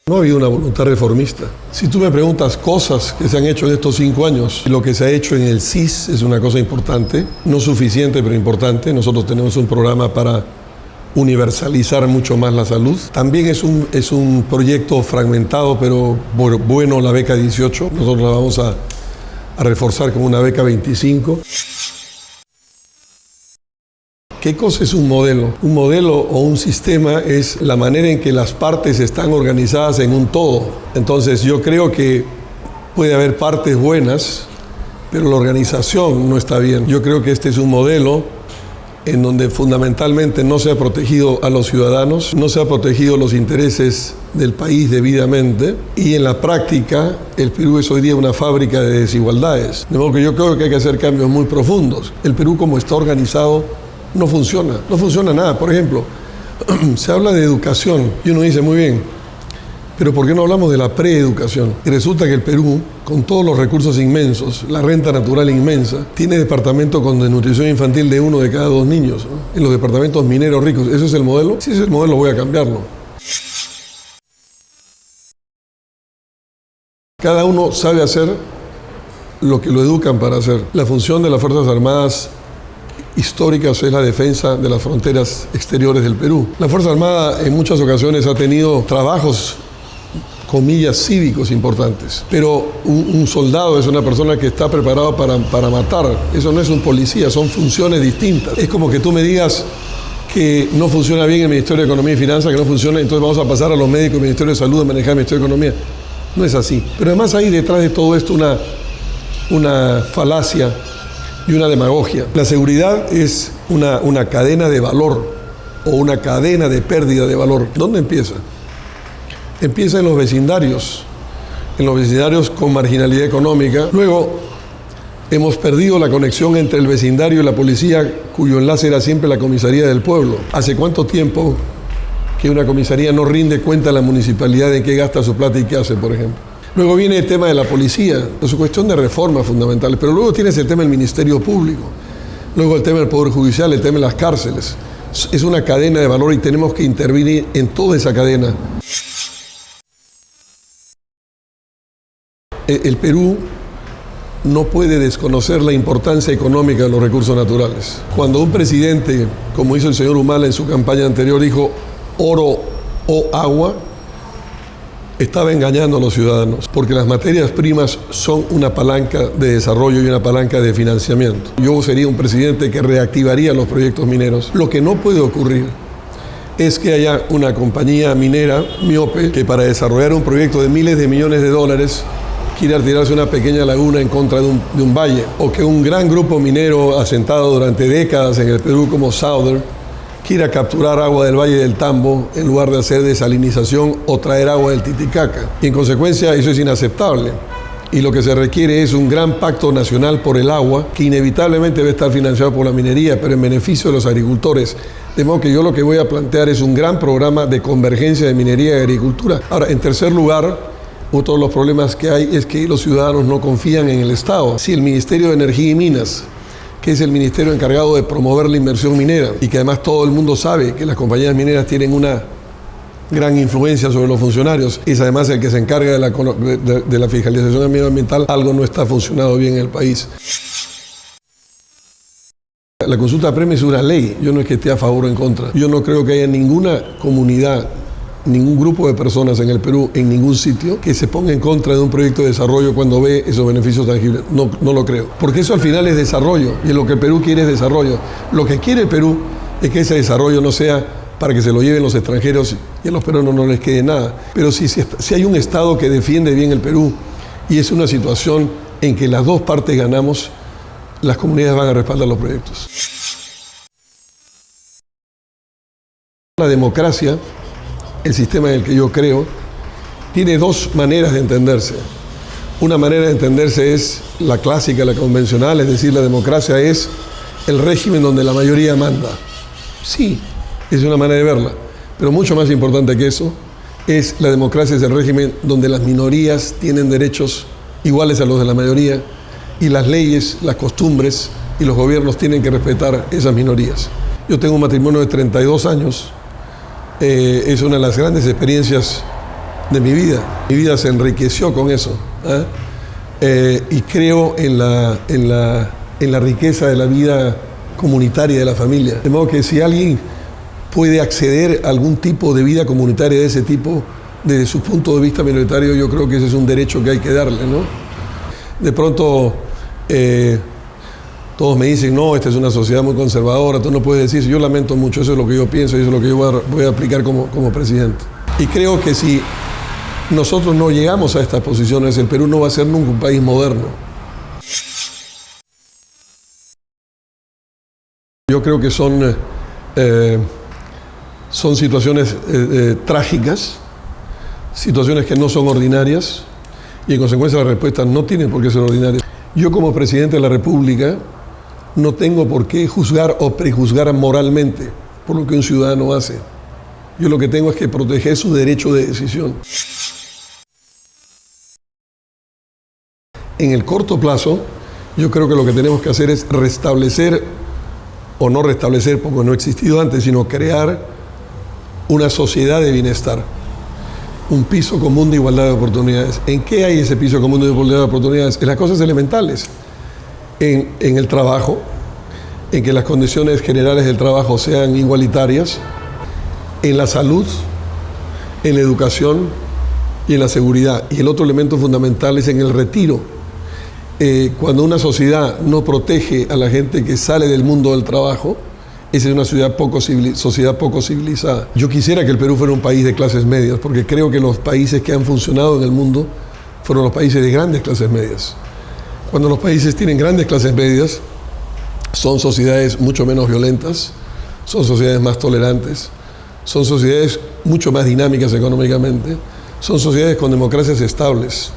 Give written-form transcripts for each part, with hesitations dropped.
No ha habido una voluntad reformista. Si tú me preguntas cosas que se han hecho en estos 5 años, lo que se ha hecho en el CIS es una cosa importante, no suficiente pero importante. Nosotros tenemos un programa para universalizar mucho más la salud. También es un proyecto fragmentado, pero bueno, la beca 18. Nosotros la vamos a reforzar como una beca 25. ¿Qué cosa es un modelo? Un modelo o un sistema es la manera en que las partes están organizadas en un todo. Entonces yo creo que puede haber partes buenas, pero la organización no está bien. Yo creo que este es un modelo en donde fundamentalmente no se ha protegido a los ciudadanos, no se ha protegido los intereses del país debidamente, y en la práctica el Perú es hoy día una fábrica de desigualdades. De modo que yo creo que hay que hacer cambios muy profundos. El Perú, como está organizado, no funciona nada. Por ejemplo, se habla de educación y uno dice, muy bien, pero ¿por qué no hablamos de la preeducación? Y resulta que el Perú, con todos los recursos inmensos, la renta natural inmensa, tiene departamentos con desnutrición infantil de 1 de cada 2 niños, ¿no? En los departamentos mineros ricos. ¿Ese es el modelo? Si ese es el modelo, voy a cambiarlo. Cada uno sabe hacer lo que lo educan para hacer. La función de las Fuerzas Armadas históricas es la defensa de las fronteras exteriores del Perú. La Fuerza Armada en muchas ocasiones ha tenido trabajos, comillas, cívicos importantes, pero un soldado es una persona que está preparado para matar. Eso no es un policía, son funciones distintas. Es como que tú me digas que no funciona bien el Ministerio de Economía y Finanzas, que no funciona, entonces vamos a pasar a los médicos del Ministerio de Salud a manejar el Ministerio de Economía. No es así. Pero además hay detrás de todo esto una falacia y una demagogia. La seguridad es una cadena de valor o una cadena de pérdida de valor. ¿Dónde empieza? Empieza en los vecindarios con marginalidad económica. Luego hemos perdido la conexión entre el vecindario y la policía, cuyo enlace era siempre la comisaría del pueblo. ¿Hace cuánto tiempo que una comisaría no rinde cuenta a la municipalidad de qué gasta su plata y qué hace, por ejemplo? Luego viene el tema de la policía, es una cuestión de reformas fundamentales, pero luego tienes el tema del Ministerio Público, luego el tema del Poder Judicial, el tema de las cárceles. Es una cadena de valor y tenemos que intervenir en toda esa cadena. El Perú no puede desconocer la importancia económica de los recursos naturales. Cuando un presidente, como hizo el señor Humala en su campaña anterior, dijo oro o agua, estaba engañando a los ciudadanos, porque las materias primas son una palanca de desarrollo y una palanca de financiamiento. Yo sería un presidente que reactivaría los proyectos mineros. Lo que no puede ocurrir es que haya una compañía minera miope que para desarrollar un proyecto de miles de millones de dólares quiera tirarse una pequeña laguna en contra de un valle, o que un gran grupo minero asentado durante décadas en el Perú como Southern quiera capturar agua del Valle del Tambo en lugar de hacer desalinización o traer agua del Titicaca. Y en consecuencia eso es inaceptable. Y lo que se requiere es un gran pacto nacional por el agua, que inevitablemente debe estar financiado por la minería, pero en beneficio de los agricultores. De modo que yo lo que voy a plantear es un gran programa de convergencia de minería y agricultura. Ahora, en tercer lugar, otro de los problemas que hay es que los ciudadanos no confían en el Estado. Si el Ministerio de Energía y Minas, que es el ministerio encargado de promover la inversión minera, y que además todo el mundo sabe que las compañías mineras tienen una gran influencia sobre los funcionarios, es además el que se encarga de la fiscalización medioambiental, algo no está funcionando bien en el país. La consulta previa es una ley, yo no es que esté a favor o en contra. Yo no creo que haya ninguna comunidad, ningún grupo de personas en el Perú, en ningún sitio, que se ponga en contra de un proyecto de desarrollo cuando ve esos beneficios tangibles. No lo creo. Porque eso al final es desarrollo, y lo que el Perú quiere es desarrollo. Lo que quiere el Perú es que ese desarrollo no sea para que se lo lleven los extranjeros y a los peruanos no les quede nada. Pero si hay un Estado que defiende bien el Perú y es una situación en que las dos partes ganamos, las comunidades van a respaldar los proyectos. La democracia, el sistema en el que yo creo, tiene dos maneras de entenderse. Una manera de entenderse es la clásica, la convencional, es decir, la democracia es el régimen donde la mayoría manda. Sí, es una manera de verla, pero mucho más importante que eso es la democracia, es el régimen donde las minorías tienen derechos iguales a los de la mayoría y las leyes, las costumbres y los gobiernos tienen que respetar esas minorías. Yo tengo un matrimonio de 32 años. Es una de las grandes experiencias de mi vida. Mi vida se enriqueció con eso. Y creo en la riqueza de la vida comunitaria de la familia. De modo que si alguien puede acceder a algún tipo de vida comunitaria de ese tipo, desde su punto de vista minoritario, yo creo que ese es un derecho que hay que darle, ¿no? De pronto, todos me dicen, no, esta es una sociedad muy conservadora, tú no puedes decir, yo lamento mucho, eso es lo que yo pienso y eso es lo que yo voy a aplicar como presidente. Y creo que si nosotros no llegamos a estas posiciones, el Perú no va a ser nunca un país moderno. Yo creo que son situaciones trágicas, situaciones que no son ordinarias y en consecuencia las respuestas no tienen por qué ser ordinarias. Yo como presidente de la República no tengo por qué juzgar o prejuzgar moralmente por lo que un ciudadano hace. Yo lo que tengo es que proteger su derecho de decisión. En el corto plazo, yo creo que lo que tenemos que hacer es restablecer, o no restablecer porque no ha existido antes, sino crear una sociedad de bienestar, un piso común de igualdad de oportunidades. ¿En qué hay ese piso común de igualdad de oportunidades? En las cosas elementales, en el trabajo, en que las condiciones generales del trabajo sean igualitarias, en la salud, en la educación y en la seguridad. Y el otro elemento fundamental es en el retiro. Cuando una sociedad no protege a la gente que sale del mundo del trabajo, esa es una sociedad poco civilizada. Yo quisiera que el Perú fuera un país de clases medias, porque creo que los países que han funcionado en el mundo fueron los países de grandes clases medias. Cuando los países tienen grandes clases medias, son sociedades mucho menos violentas, son sociedades más tolerantes, son sociedades mucho más dinámicas económicamente, son sociedades con democracias estables.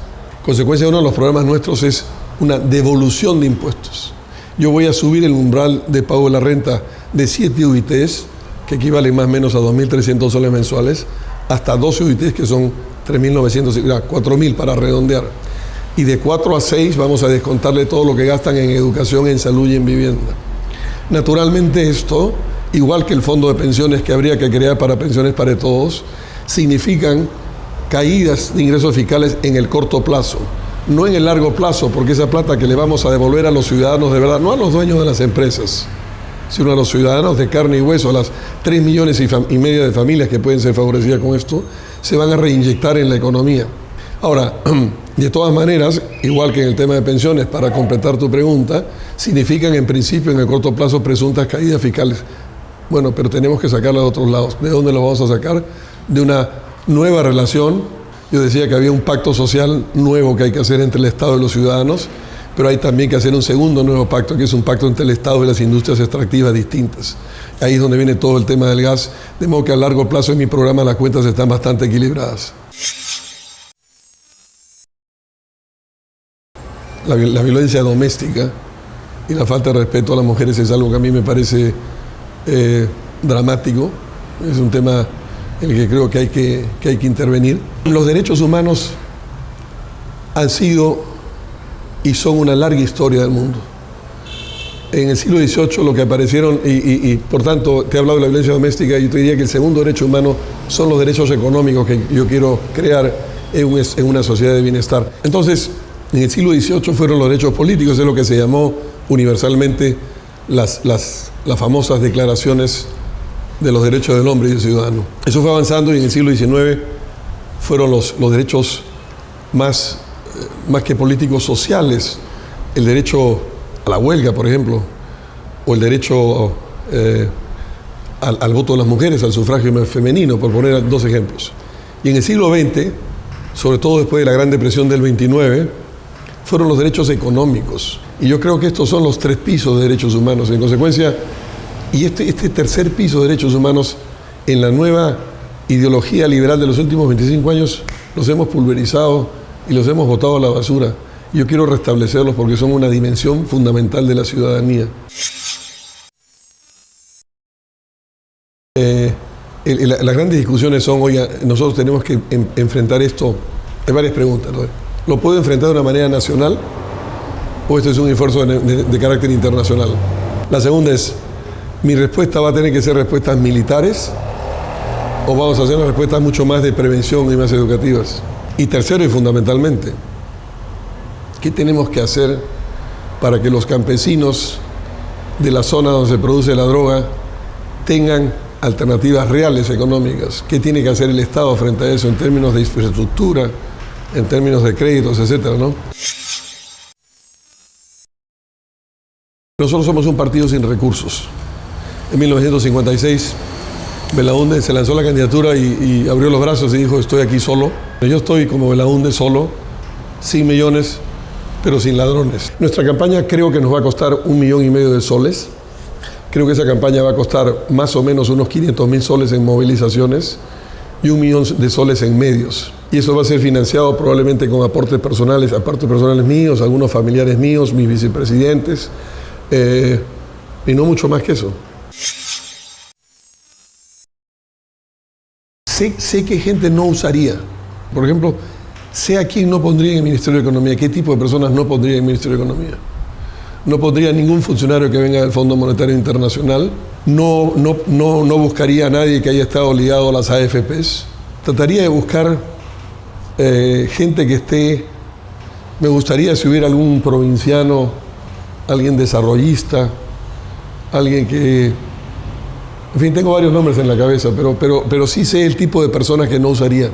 Consecuencia de uno de los problemas nuestros es una devolución de impuestos. Yo voy a subir el umbral de pago de la renta de 7 UITs, que equivale más o menos a 2.300 soles mensuales, hasta 12 UITs, que son 3.900, 4.000 para redondear. Y de 4 a 6 vamos a descontarle todo lo que gastan en educación, en salud y en vivienda. Naturalmente esto, igual que el fondo de pensiones que habría que crear para pensiones para todos, significan caídas de ingresos fiscales en el corto plazo, no en el largo plazo, porque esa plata que le vamos a devolver a los ciudadanos de verdad, no a los dueños de las empresas, sino a los ciudadanos de carne y hueso, a las 3,5 millones de familias que pueden ser favorecidas con esto, se van a reinyectar en la economía. Ahora, de todas maneras, igual que en el tema de pensiones, para completar tu pregunta, significan en principio en el corto plazo presuntas caídas fiscales. Bueno, pero tenemos que sacarlas de otros lados. ¿De dónde lo vamos a sacar? De una nueva relación. Yo decía que había un pacto social nuevo que hay que hacer entre el Estado y los ciudadanos, pero hay también que hacer un segundo nuevo pacto, que es un pacto entre el Estado y las industrias extractivas distintas. Ahí es donde viene todo el tema del gas, de modo que a largo plazo en mi programa las cuentas están bastante equilibradas. La violencia doméstica y la falta de respeto a las mujeres es algo que a mí me parece dramático. Es un tema en el que creo que hay que intervenir. Los derechos humanos han sido y son una larga historia del mundo. En el siglo XVIII lo que aparecieron, y por tanto te he hablado de la violencia doméstica, y yo te diría que el segundo derecho humano son los derechos económicos que yo quiero crear en una sociedad de bienestar. Entonces, en el siglo XVIII fueron los derechos políticos, es lo que se llamó universalmente las famosas declaraciones de los derechos del hombre y del ciudadano. Eso fue avanzando y en el siglo XIX fueron los derechos más que políticos sociales, el derecho a la huelga, por ejemplo, o el derecho al voto de las mujeres, al sufragio femenino, por poner 2 ejemplos. Y en el siglo XX, sobre todo después de la Gran Depresión del 29, fueron los derechos económicos. Y yo creo que estos son los 3 pisos de derechos humanos. En consecuencia, y este tercer piso de derechos humanos, en la nueva ideología liberal de los últimos 25 años, los hemos pulverizado y los hemos botado a la basura. Yo quiero restablecerlos porque son una dimensión fundamental de la ciudadanía. Las grandes discusiones son, oye, nosotros tenemos que enfrentar esto. Hay varias preguntas, ¿no? ¿Lo puedo enfrentar de una manera nacional o esto es un esfuerzo de carácter internacional? La segunda es, mi respuesta va a tener que ser respuestas militares ¿O vamos a hacer unas respuestas mucho más de prevención y más educativas? Y tercero y fundamentalmente, ¿qué tenemos que hacer para que los campesinos de la zona donde se produce la droga tengan alternativas reales económicas? ¿Qué tiene que hacer el Estado frente a eso en términos de infraestructura, en términos de créditos, etcétera, ¿no? Nosotros somos un partido sin recursos. En 1956, Belaúnde se lanzó la candidatura y abrió los brazos y dijo: estoy aquí solo. Yo estoy como Belaúnde solo, sin millones, pero sin ladrones. Nuestra campaña creo que nos va a costar 1,5 millones de soles. Creo que esa campaña va a costar más o menos unos 500.000 soles en movilizaciones y 1 millón de soles en medios. Y eso va a ser financiado probablemente con aportes personales míos, algunos familiares míos, mis vicepresidentes, y no mucho más que eso. Sé que gente no usaría. Por ejemplo, sé a quién no pondría en el Ministerio de Economía, qué tipo de personas no pondría en el Ministerio de Economía. No pondría ningún funcionario que venga del Fondo Monetario Internacional. No buscaría a nadie que haya estado ligado a las AFPs. Trataría de buscar gente que esté... Me gustaría si hubiera algún provinciano, alguien desarrollista, alguien que... En fin, tengo varios nombres en la cabeza, pero sí sé el tipo de personas que no usaría.